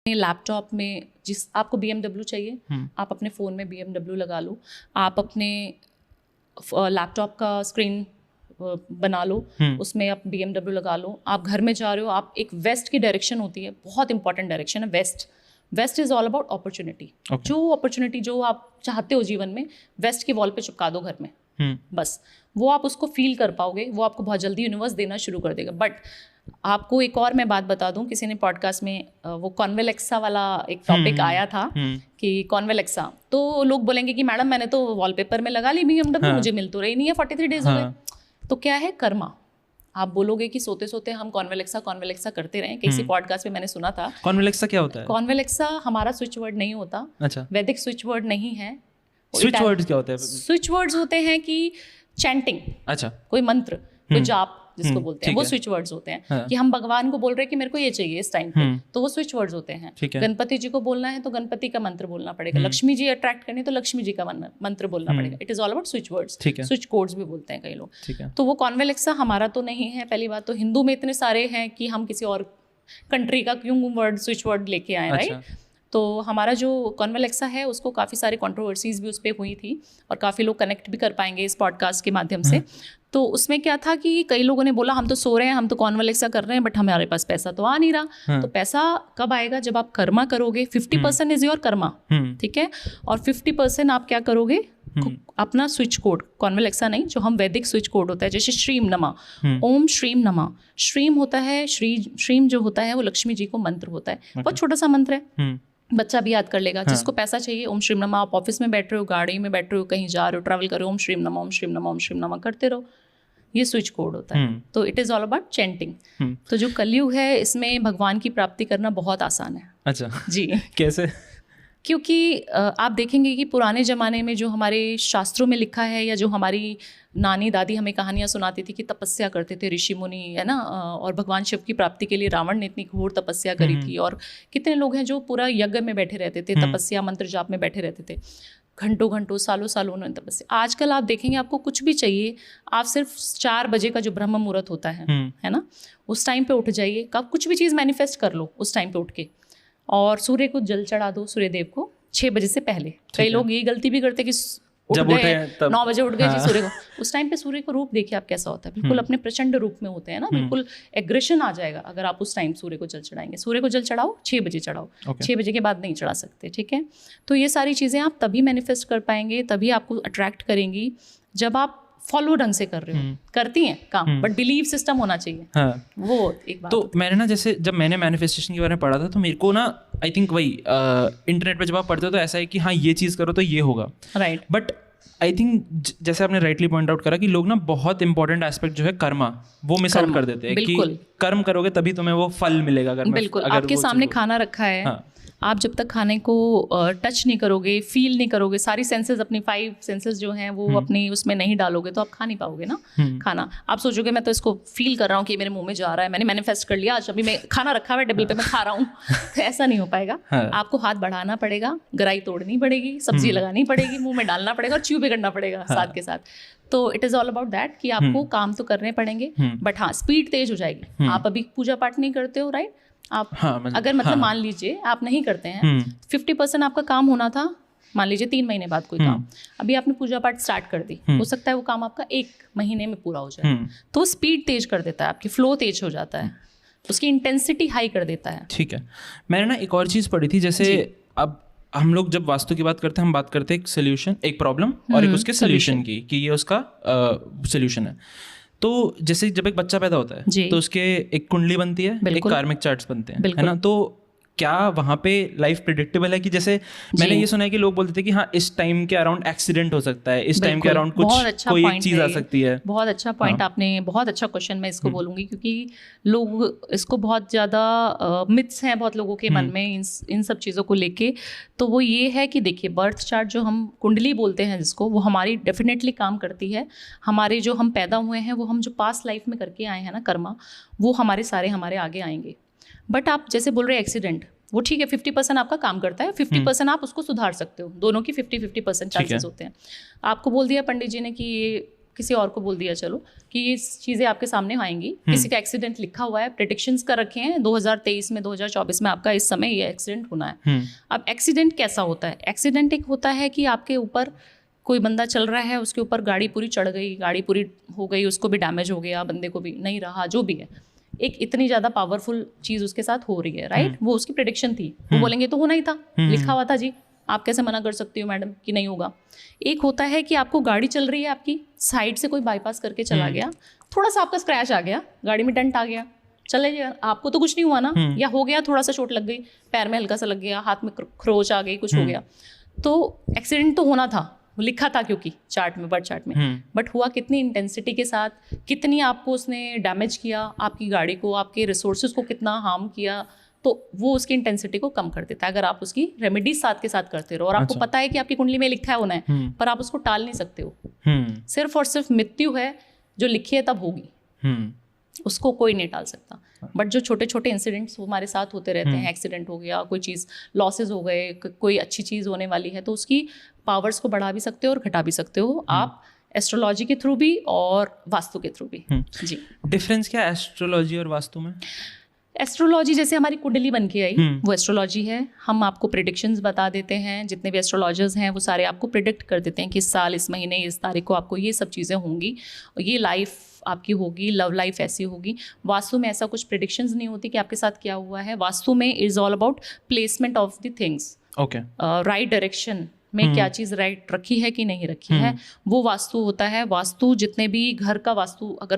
Laptop में जिस आपको BMW चाहिए, आप अपने फ़ोन में BMW लगा लो, आप अपने लैपटॉप का स्क्रीन बना लो, उसमें आप BMW लगा लो। आप घर में जा रहे हो, आप एक वेस्ट की डायरेक्शन होती है, बहुत इंपॉर्टेंट डायरेक्शन है west is all about opportunity. जो अपॉर्चुनिटी जो आप चाहते हो जीवन में, वेस्ट की वॉल पे चिपका दो घर में, बस वो आप उसको फील कर पाओगे, वो आपको बहुत जल्दी यूनिवर्स देना शुरू कर देगा। बट आपको एक और मैं बात बता दूं, किसी ने पॉडकास्ट में वो कॉन्वेलेक्सा वाला एक टॉपिक आया था कि कॉन्वेलेक्सा, तो लोग बोलेंगे कि मैडम मैंने तो वॉलपेपर में लगा ली BMW, मुझे मिल तो रही नहीं है, 43 डेज हो गए। तो क्या है कर्मा। आप बोलोगे कि सोते सोते हम कॉन्वेलेक्सा करते रहे। किसी पॉडकास्ट में मैंने सुना था। कॉन्वेलेक्सा क्या होता है? कॉन्वेलेक्सा हमारा स्विच वर्ड नहीं होता। अच्छा, वैदिक स्विच वर्ड नहीं है। स्विच वर्ड्स क्या होते हैं? स्विच वर्ड्स होते हैं कि चैंटिंग, अच्छा, कोई मंत्र, कोई जाप जिसको बोलते हैं, वो स्विच वर्ड्स होते हैं। हाँ। कि हम भगवान को बोल रहे हैं कि मेरे को ये चाहिए इस टाइम पे, तो वो स्विच वर्ड्स होते हैं। गणपति जी को बोलना है तो गणपति का मंत्र बोलना पड़ेगा, लक्ष्मी जी अट्रैक्ट करनी है तो लक्ष्मी जी का मंत्र बोलना पड़ेगा। It is all about switch words, switch codes भी बोलते हैं कई लोग। तो वो कॉन्वेलेक्सा हमारा तो नहीं है। पहली बात तो हिंदू में इतने सारे हैं कि हम किसी और कंट्री का क्यों वर्ड स्विच वर्ड लेके आए, राइट? तो हमारा जो कॉन्वेलेक्सा है उसको काफ़ी सारी कंट्रोवर्सीज भी उस पर हुई थी और काफ़ी लोग कनेक्ट भी कर पाएंगे इस पॉडकास्ट के माध्यम से। तो उसमें क्या था कि कई लोगों ने बोला हम तो सो रहे हैं, हम तो कॉन्वेलेक्सा कर रहे हैं, बट हमारे पास पैसा तो आ नहीं रहा। तो पैसा कब आएगा? जब आप कर्मा करोगे। 50% इज योर कर्मा, ठीक है, और 50% आप क्या करोगे? अपना स्विच कोड, कॉन्वेलेक्सा नहीं, जो हम वैदिक स्विच कोड होता है, जैसे श्रीम नमा, ओम श्रीम नमा। श्रीम होता है, श्रीम जो होता है वो लक्ष्मी जी को मंत्र होता है। बहुत छोटा सा मंत्र है, बच्चा भी याद कर लेगा। जिसको पैसा चाहिए, ओम श्रीम नमा। आप ऑफिस में बैठ रहे हो, गाड़ी में बैठ रहे हो, कहीं जा रहे हो, ट्रैवल कर रहे हो, ओम श्रीम नमा, ओम श्रीम नमा, ओम श्रीम नमा करते रहो। ये स्विच कोड होता है। तो it is all about chanting. तो जो कलयुग है इसमें भगवान की प्राप्ति करना बहुत आसान है। अच्छा जी। कैसे? क्योंकि आप देखेंगे कि पुराने ज़माने में जो हमारे शास्त्रों में लिखा है, या जो हमारी नानी दादी हमें कहानियाँ सुनाती थी कि तपस्या करते थे ऋषि मुनि, है ना, और भगवान शिव की प्राप्ति के लिए रावण ने इतनी घोर तपस्या करी थी। और कितने लोग हैं जो पूरा यज्ञ में बैठे रहते थे, तपस्या मंत्र जाप में बैठे रहते थे, घंटों घंटों सालों सालों उन्होंने तपस्या। आजकल आप देखेंगे आपको कुछ भी चाहिए, आप सिर्फ 4 बजे का जो ब्रह्म मुहूर्त होता है ना, उस टाइम पे उठ जाइए, कब कुछ भी चीज़ मैनिफेस्ट कर लो उस टाइम पे उठ के, और सूर्य को जल चढ़ा दो, सूर्य देव को 6 बजे से पहले। कई लोग ये गलती भी करते कि उठ गए 9 बजे उठ गए जी सूर्य को, उस टाइम पे सूर्य को रूप देखिए आप कैसा होता है, बिल्कुल अपने प्रचंड रूप में होते हैं ना, बिल्कुल एग्रेशन आ जाएगा अगर आप उस टाइम सूर्य को जल चढ़ाएंगे। सूर्य को जल चढ़ाओ 6 बजे चढ़ाओ, 6 बजे के बाद नहीं चढ़ा सकते, ठीक है। तो ये सारी चीज़ें आप तभी मैनिफेस्ट कर पाएंगे, तभी आपको अट्रैक्ट करेंगी जब आप फॉलो ढंग से कर रहे हो। करती हैं काम, बट बिलीव सिस्टम होना चाहिए। हाँ। वो एक बात। तो मैंने ना, जैसे जब मैंने मैनिफेस्टेशन के बारे में पढ़ा था, तो मेरे को ना आई थिंक वही इंटरनेट पे जब आप पढ़ते हो तो ऐसा है कि हाँ ये चीज़ करो तो ये होगा, राइट। बट आई थिंक जैसे आपने राइटली पॉइंट आउट करा कि लोग ना बहुत इंपॉर्टेंट एस्पेक्ट जो है कर्मा, वो मिस आउट कर देते हैं कि कर्म करोगे तभी तुम्हें वो फल मिलेगा। बिल्कुल, आपके सामने खाना रखा है, हाँ। आप जब तक खाने को टच नहीं करोगे, फील नहीं करोगे, सारी सेंसेस, अपनी 5 सेंसेस जो हैं वो अपनी उसमें नहीं डालोगे, तो आप खा नहीं पाओगे ना खाना। आप सोचोगे मैं तो इसको फील कर रहा हूँ कि मेरे मुंह में जा रहा है, मैंने मैनिफेस्ट कर लिया, आज अभी मैं खाना रखा हुआ है टेबल पे, मैं खा रहा हूँ। तो ऐसा नहीं हो पाएगा। हाँ। आपको हाथ बढ़ाना पड़ेगा, गराई तोड़नी पड़ेगी, सब्जी लगानी पड़ेगी, मुँह में डालना पड़ेगा और च्यू भी करना पड़ेगा साथ के साथ। तो it is all about that कि आपको काम तो करने पड़ेंगे, बट हाँ स्पीड तेज हो जाएगी। आप अभी पूजा पाठ नहीं करते हो, राइट? आप अगर मतलब मान लीजिए आप नहीं करते हैं, 50% आपका काम होना था, मान लीजिए 3 महीने बाद कोई काम, अभी आपने पूजा पाठ स्टार्ट कर दी, हो सकता है वो काम आपका 1 महीने में पूरा हो जाए। तो स्पीड तेज कर देता है, आपकी फ्लो तेज हो जाता है, उसकी इंटेंसिटी हाई कर देता है। ठीक है। मैंने ना एक और चीज़ पढ़ी थी, जैसे अब हम लोग जब वास्तु की बात करते हैं, हम बात करते हैं एक सोल्यूशन, एक प्रॉब्लम और एक उसके सोल्यूशन की, कि ये उसका सोल्यूशन है। तो जैसे जब एक बच्चा पैदा होता है तो उसके एक कुंडली बनती है, एक कार्मिक चार्ट्स बनते हैं, है ना। तो क्या वहाँ पे लाइफ प्रेडिक्टेबल है? कि जैसे मैंने ये सुना है कि लोग बोलते थे कि हाँ इस टाइम के अराउंड एक्सीडेंट हो सकता है, इस टाइम के अराउंड कुछ कोई एक चीज़ आ सकती है। बहुत अच्छा पॉइंट आपने, बहुत अच्छा क्वेश्चन मैं इसको बोलूँगी, क्योंकि लोग इसको बहुत ज़्यादा मिथ्स हैं बहुत लोगों के मन में इन सब चीज़ों को लेके। तो वो ये है कि देखिए, बर्थ चार्ट जो हम कुंडली बोलते हैं जिसको, वो हमारी डेफिनेटली काम करती है। हमारे जो हम पैदा हुए हैं, वो हम जो पास्ट लाइफ में करके आए हैं ना कर्मा, वो हमारे सारे हमारे आगे आएंगे। बट आप जैसे बोल रहे हैं एक्सीडेंट, वो ठीक है, 50% आपका काम करता है, 50% आप उसको सुधार सकते हो। दोनों की 50-50% चांसेस होते हैं। आपको बोल दिया पंडित जी ने कि ये किसी और को बोल दिया चलो कि ये चीज़ें आपके सामने आएंगी, किसी का एक्सीडेंट लिखा हुआ है, प्रेडिक्शंस कर रखे हैं 2023 में 2024 में आपका इस समय ये एक्सीडेंट होना है। अब एक्सीडेंट कैसा होता है? एक्सीडेंट एक होता है कि आपके ऊपर कोई बंदा चल रहा है, उसके ऊपर गाड़ी पूरी चढ़ गई, गाड़ी पूरी हो गई, उसको भी डैमेज हो गया, बंदे को भी नहीं रहा, जो भी है, एक इतनी ज़्यादा पावरफुल चीज़ उसके साथ हो रही है, राइट? वो उसकी प्रेडिक्शन थी, वो बोलेंगे तो होना ही था, लिखा हुआ था जी, आप कैसे मना कर सकती हो मैडम कि नहीं होगा। एक होता है कि आपको गाड़ी चल रही है, आपकी साइड से कोई बाईपास करके चला गया, थोड़ा सा आपका स्क्रैच आ गया, गाड़ी में डेंट आ गया, चले गया, आपको तो कुछ नहीं हुआ ना, या हो गया थोड़ा सा चोट लग गई, पैर में हल्का सा लग गया, हाथ में खरोच आ गई, कुछ हो गया, तो एक्सीडेंट तो होना था, लिखा था क्योंकि चार्ट में, बर्थ चार्ट में, बट हुआ कितनी इंटेंसिटी के साथ, कितनी आपको उसने डैमेज किया, आपकी गाड़ी को, आपके रिसोर्सेज को कितना हार्म किया, तो वो उसकी इंटेंसिटी को कम कर देता है अगर आप उसकी रेमेडीज साथ के साथ करते रहो। और आपको पता है कि आपकी कुंडली में लिखा है होना है, पर आप उसको टाल नहीं सकते हो। सिर्फ और सिर्फ मृत्यु है जो लिखी है तब होगी, उसको कोई नहीं टाल सकता। बट जो छोटे छोटे इंसिडेंट्स हमारे साथ होते रहते हैं, एक्सीडेंट हो गया, कोई चीज़ लॉसेज हो गए, कोई अच्छी चीज़ होने वाली है, तो उसकी पावर्स को बढ़ा भी सकते हो और घटा भी सकते हो आप, एस्ट्रोलॉजी के थ्रू भी और वास्तु के थ्रू भी। जी, डिफरेंस क्या है एस्ट्रोलॉजी और वास्तु में? एस्ट्रोलॉजी जैसे हमारी कुंडली बन के आई, वो एस्ट्रोलॉजी है। हम आपको प्रेडिक्शंस बता देते हैं, जितने भी एस्ट्रोलॉजर्स हैं वो सारे आपको प्रिडिक्ट कर देते हैं कि इस साल, इस महीने, इस तारीख को आपको ये सब चीज़ें होंगी, ये लाइफ आपकी होगी, लव लाइफ ऐसी होगी। वास्तु में ऐसा कुछ प्रेडिक्शंस नहीं होती कि आपके साथ क्या हुआ है। वास्तु में is all about placement of the things, okay, right direction में क्या चीज़ राइट रखी है कि नहीं रखी है, वो वास्तु होता है। वास्तु जितने भी घर का वास्तु अगर